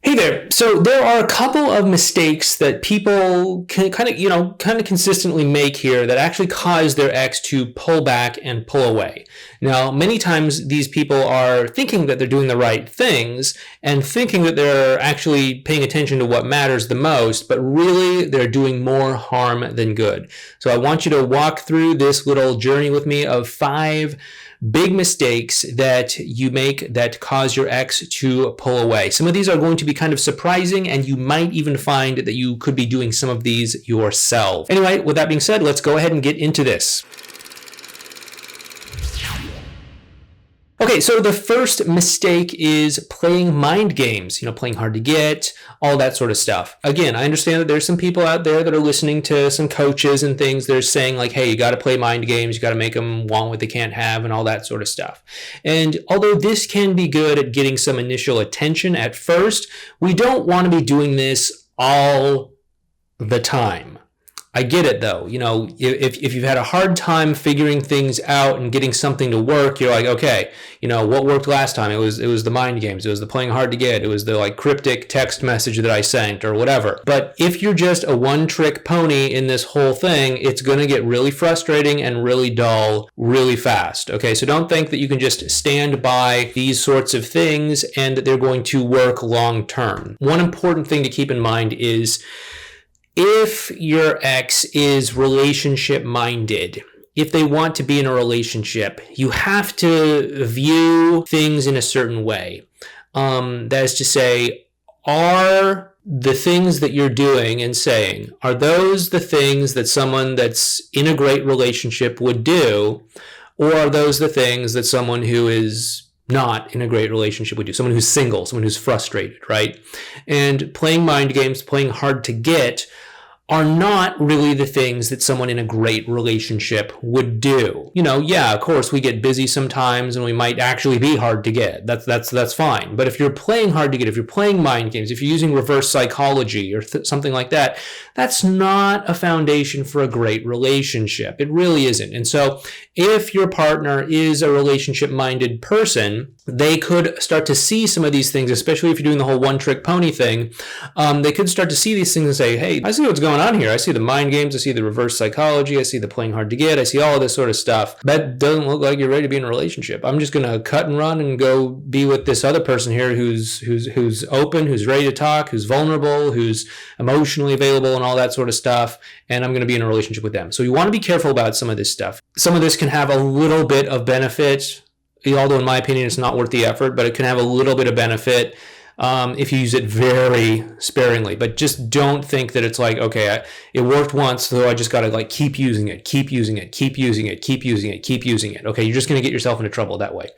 Hey there. So there are a couple of mistakes that people can kind of consistently make here that actually cause their ex to pull back and pull away. Now, many times these people are thinking that they're doing the right things and thinking that they're actually paying attention to what matters the most, but really they're doing more harm than good. So I want you to walk through this little journey with me of 5 big mistakes that you make that cause your ex to pull away. Some of these are going to be kind of surprising, and you might even find that you could be doing some of these yourself. Anyway, with that being said, let's go ahead and get into this. Okay, so the first mistake is playing mind games, playing hard to get, all that sort of stuff. Again, I understand that there's some people out there that are listening to some coaches and things. They're saying like, hey, you got to play mind games. You got to make them want what they can't have and all that sort of stuff. And although this can be good at getting some initial attention at first, we don't want to be doing this all the time. I get it though. If you've had a hard time figuring things out and getting something to work, you're like, okay, what worked last time? It was the mind games. It was the playing hard to get. It was the cryptic text message that I sent or whatever. But if you're just a one-trick pony in this whole thing, it's going to get really frustrating and really dull really fast. Okay, so don't think that you can just stand by these sorts of things and that they're going to work long term. One important thing to keep in mind is if your ex is relationship minded, if they want to be in a relationship, you have to view things in a certain way. That is to say, are the things that you're doing and saying, are those the things that someone that's in a great relationship would do? Or are those the things that someone who is not in a great relationship would do? Someone who's single, someone who's frustrated, right? And playing mind games, playing hard to get are not really the things that someone in a great relationship would do. Yeah, of course we get busy sometimes and we might actually be hard to get. That's fine. But if you're playing hard to get, if you're playing mind games, if you're using reverse psychology or something like that, that's not a foundation for a great relationship. It really isn't. And so if your partner is a relationship-minded person, they could start to see some of these things, especially if you're doing the whole one-trick pony thing. They could start to see these things and say, hey, I see what's going on here. I see the mind games. I see the reverse psychology. I see the playing hard to get. I see all of this sort of stuff. That doesn't look like you're ready to be in a relationship. I'm just going to cut and run and go be with this other person here who's open, who's ready to talk, who's vulnerable, who's emotionally available and all that sort of stuff. And I'm going to be in a relationship with them. So you want to be careful about some of this stuff. Some of this can have a little bit of benefit, although in my opinion it's not worth the effort, but it can have a little bit of benefit if you use it very sparingly. But just don't think that it's like, okay, it worked once, so I just got to keep using it. Okay, you're just going to get yourself into trouble that way.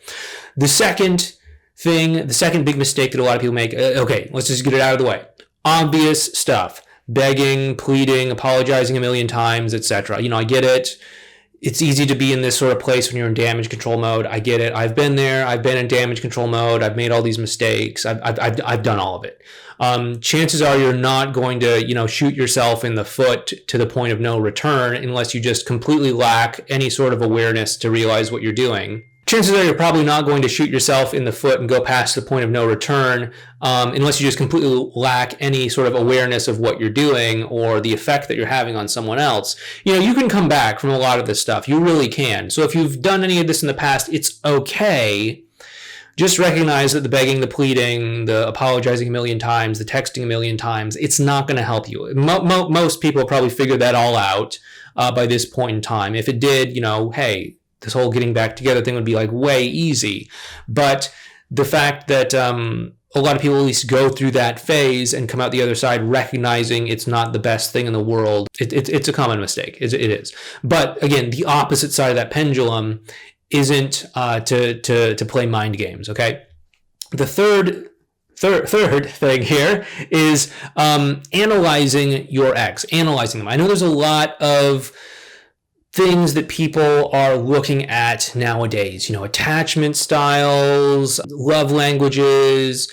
The second big mistake that a lot of people make, okay, let's just get it out of the way. Obvious stuff. Begging, pleading, apologizing a million times, etc. I get it. It's easy to be in this sort of place when you're in damage control mode. I get it. I've been there. I've been in damage control mode. I've made all these mistakes. I've done all of it. Chances are you're not going to, shoot yourself in the foot to the point of no return unless you just completely lack any sort of awareness to realize what you're doing. Chances are you're probably not going to shoot yourself in the foot and go past the point of no return unless you just completely lack any sort of awareness of what you're doing or the effect that you're having on someone else. You can come back from a lot of this stuff. You really can. So if you've done any of this in the past, it's okay. Just recognize that the begging, the pleading, the apologizing a million times, the texting a million times, it's not going to help you. Most people probably figured that all out by this point in time. If it did, hey, this whole getting back together thing would be way easy. But the fact that a lot of people at least go through that phase and come out the other side recognizing it's not the best thing in the world, it's a common mistake. It is. But again, the opposite side of that pendulum isn't to play mind games. Okay. The third thing here is analyzing your ex, analyzing them. I know there's a lot of things that people are looking at nowadays, attachment styles, love languages,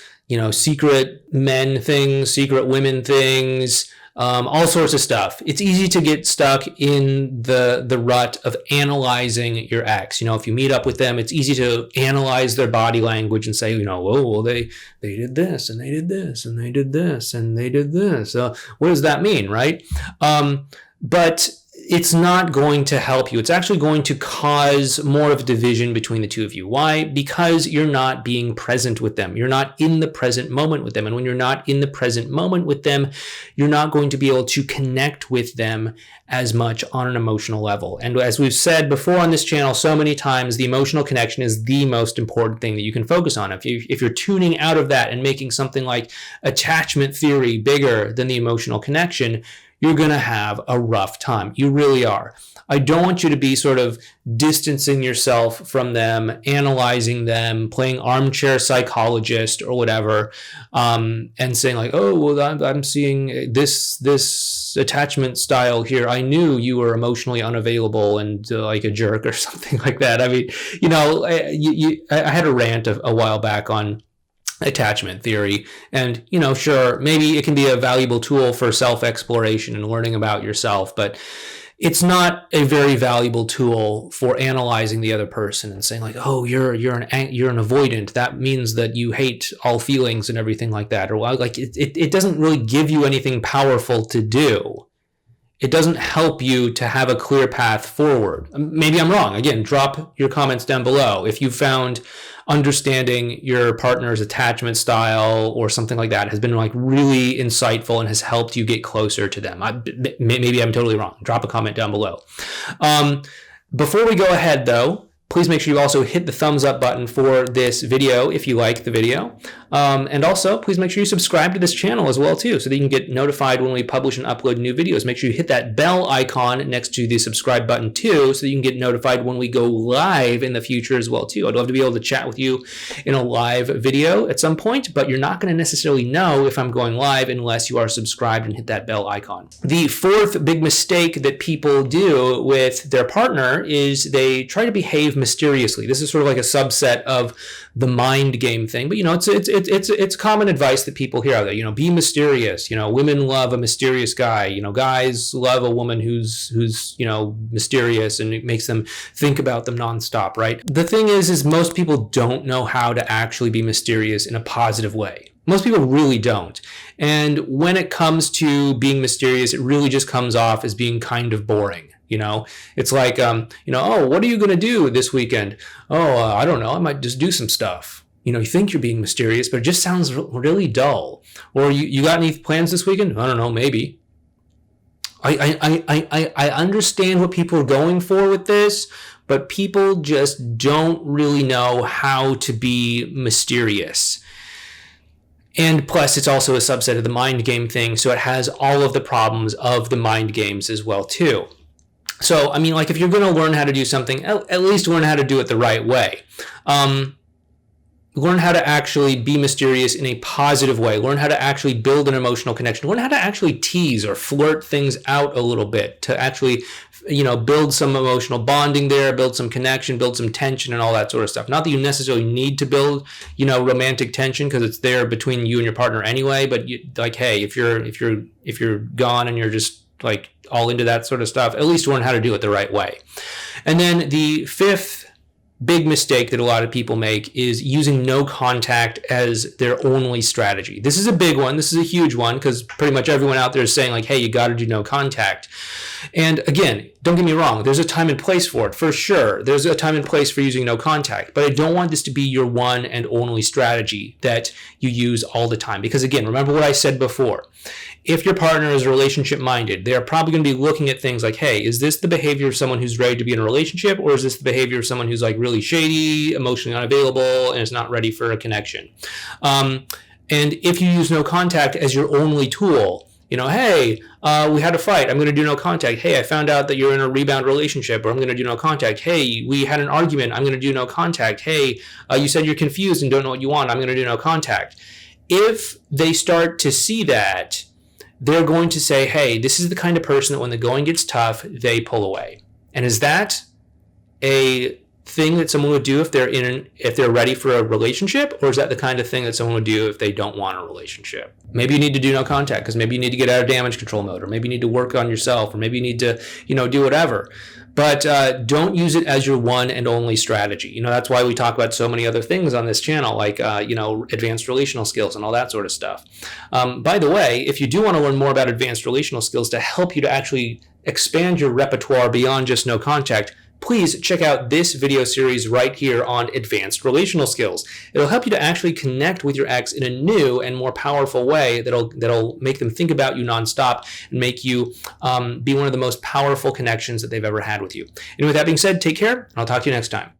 secret men things, secret women things, all sorts of stuff. It's easy to get stuck in the rut of analyzing your ex. If you meet up with them, it's easy to analyze their body language and say, oh, well, they did this and they did this and they did this and they did this. What does that mean, right? But it's not going to help you. It's actually going to cause more of a division between the two of you. Why? Because you're not being present with them. You're not in the present moment with them. And when you're not in the present moment with them, you're not going to be able to connect with them as much on an emotional level. And as we've said before on this channel so many times, the emotional connection is the most important thing that you can focus on. If you're tuning out of that and making something like attachment theory bigger than the emotional connection, you're going to have a rough time. You really are. I don't want you to be sort of distancing yourself from them, analyzing them, playing armchair psychologist or whatever, and saying like, oh, well, I'm seeing this attachment style here. I knew you were emotionally unavailable and like a jerk or something like that. I mean, I had a rant a while back on attachment theory, and sure, maybe it can be a valuable tool for self-exploration and learning about yourself, but it's not a very valuable tool for analyzing the other person and saying like, oh, you're an avoidant, that means that you hate all feelings and everything like that, or like it doesn't really give you anything powerful to do. It doesn't help you to have a clear path forward. Maybe I'm wrong. Again, drop your comments down below if you found understanding your partner's attachment style or something like that has been like really insightful and has helped you get closer to them. Maybe I'm totally wrong. Drop a comment down below. Before we go ahead though, please make sure you also hit the thumbs up button for this video if you like the video. And also, please make sure you subscribe to this channel as well too, so that you can get notified when we publish and upload new videos. Make sure you hit that bell icon next to the subscribe button too, so that you can get notified when we go live in the future as well too. I'd love to be able to chat with you in a live video at some point, but you're not going to necessarily know if I'm going live unless you are subscribed and hit that bell icon. The fourth big mistake that people do with their partner is they try to behave mysteriously. This is sort of like a subset of the mind game thing, but it's common advice that people hear out there. Be mysterious. Women love a mysterious guy. Guys love a woman who's mysterious, and it makes them think about them nonstop, right? The thing is most people don't know how to actually be mysterious in a positive way. Most people really don't. And when it comes to being mysterious, it really just comes off as being kind of boring. It's like, oh, what are you going to do this weekend? Oh, I don't know. I might just do some stuff. You think you're being mysterious, but it just sounds really dull. Or you got any plans this weekend? I don't know, maybe. I understand what people are going for with this, but people just don't really know how to be mysterious. And plus, it's also a subset of the mind game thing, so it has all of the problems of the mind games as well, too. So, if you're going to learn how to do something, at least learn how to do it the right way. Learn how to actually be mysterious in a positive way. Learn how to actually build an emotional connection. Learn how to actually tease or flirt things out a little bit to actually, build some emotional bonding there, build some connection, build some tension and all that sort of stuff. Not that you necessarily need to build, romantic tension because it's there between you and your partner anyway. But hey, if you're gone and you're just like all into that sort of stuff, at least learn how to do it the right way. And then the fifth big mistake that a lot of people make is using no contact as their only strategy. This is a big one. This is a huge one because pretty much everyone out there is saying like, hey, you got to do no contact. And again, don't get me wrong. There's a time and place for it, for sure. There's a time and place for using no contact, but I don't want this to be your one and only strategy that you use all the time. Because again, remember what I said before. If your partner is relationship minded, they're probably going to be looking at things like, hey, is this the behavior of someone who's ready to be in a relationship, or is this the behavior of someone who's like really shady, emotionally unavailable, and is not ready for a connection? And if you use no contact as your only tool, hey, we had a fight, I'm going to do no contact. Hey, I found out that you're in a rebound relationship, or I'm going to do no contact. Hey, we had an argument, I'm going to do no contact. Hey, you said you're confused and don't know what you want, I'm going to do no contact. If they start to see that, they're going to say, hey, this is the kind of person that when the going gets tough, they pull away. And is that a thing that someone would do if they're ready for a relationship, or is that the kind of thing that someone would do if they don't want a relationship? Maybe you need to do no contact because maybe you need to get out of damage control mode, or maybe you need to work on yourself, or maybe you need to, do whatever. But don't use it as your one and only strategy. That's why we talk about so many other things on this channel, like, advanced relational skills and all that sort of stuff. By the way, if you do want to learn more about advanced relational skills to help you to actually expand your repertoire beyond just no contact, please check out this video series right here on advanced relational skills. It'll help you to actually connect with your ex in a new and more powerful way that'll make them think about you nonstop and make you be one of the most powerful connections that they've ever had with you. And with that being said, take care, and I'll talk to you next time.